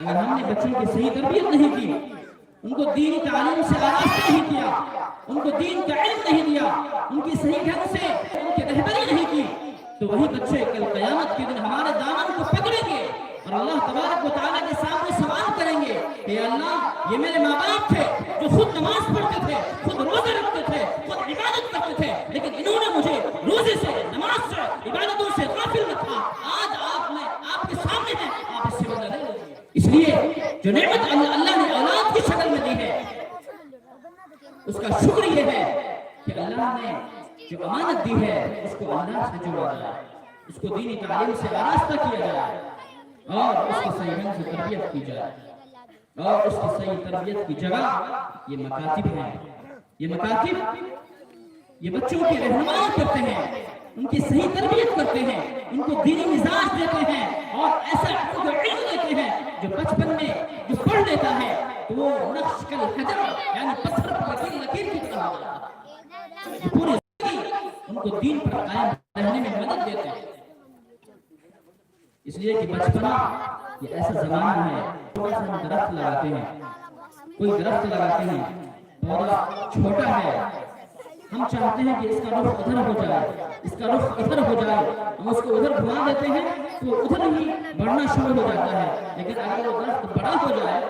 اگر ہم نے بچوں کی صحیح تربیت نہیں کی، ان کو دینی تعلیم سے آراستہ نہیں کیا، ان کو دین کا علم نہیں دیا، ان کی صحیح ڈھنگ سے ان کی رہبری نہیں کی، تو وہی بچے کل قیامت کے دن ہمارے دامن کو پکڑیں گے اور اللہ تبارک و تعالیٰ کے سامنے سوال کریں گے کہ اللہ یہ میرے ماں باپ تھے جو خود نماز پڑھتے تھے، خود روزے رکھتے تھے، خود عبادت کرتے تھے، لیکن انہوں نے مجھے روزے سے، نماز سے، عبادتوں سے غافل رکھا۔ آج آپ کے سامنے ہیں، آپ اس سے بدلہ نہیں لیں گے۔ اس لیے جو نعمت اللہ نے اولاد کی شکل میں دی ہے، اس کا شکر یہ ہے کہ اللہ نے جو امانت دی ہے اس کو اللہ سے جوڑا جائے، اس کو دینی تعلیم سے آراستہ کیا جائے اور اس کی صحیح ڈھنگ سے تربیت کی جائے، اور اس کی صحیح تربیت کی جگہ یہ مکاتب ہیں۔ یہ مکاتب یہ بچوں کی رہنمائی کرتے ہیں، ان کی صحیح تربیت کرتے ہیں، ان کو دینی مزاج دیتے ہیں اور ایسا علم دیتے ہیں جو بچپن میں جو پڑھ لیتا ہے تو وہ نقش کل حجر یعنی پتھر پر لکیر کی طرح ہو جاتا ہے، جو پوری زندگی ان کو دین پر قائم رہنے میں مدد دیتے ہیں۔ اس لیے کہ بچپنا یہ ایسا زمانہ ہے، تھوڑا سا ہم درخت لگاتے ہیں، کوئی درخت لگاتے ہیں، پودا چھوٹا ہے، ہم چاہتے ہیں کہ اس کا رخ ادھر ہو جائے، اس کا رخ ادھر ہو جائے، ہم اس کو ادھر گھما دیتے ہیں تو ادھر ہی بڑھنا شروع ہو جاتا ہے۔ لیکن اگر وہ درخت بڑا ہو جائے،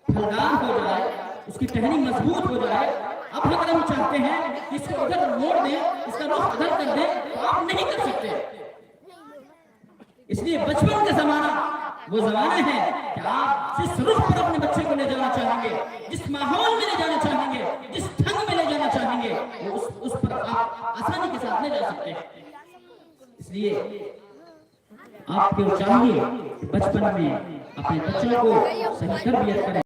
پھلدار ہو جائے، اس کی ٹہنی مضبوط ہو جائے، اب اگر ہم چاہتے ہیں کہ اس کو ادھر موڑ دیں، اس کا رخ ادھر کر دیں تو آپ نہیں کر سکتے۔ اس لیے بچپن کا زمانہ وہ زمانہ ہے کہ آپ جس رخ پر اپنے بچے کو لے جانا چاہیں گے، جس ماحول میں لے جانا چاہیں گے، جس ڈھنگ میں لے جانا چاہیں گے، اس پر آپ آسانی کے ساتھ لے جا سکتے ہیں۔ اس لیے آپ کو چاہیے بچپن میں اپنے بچوں کو صحیح تربیت کریں۔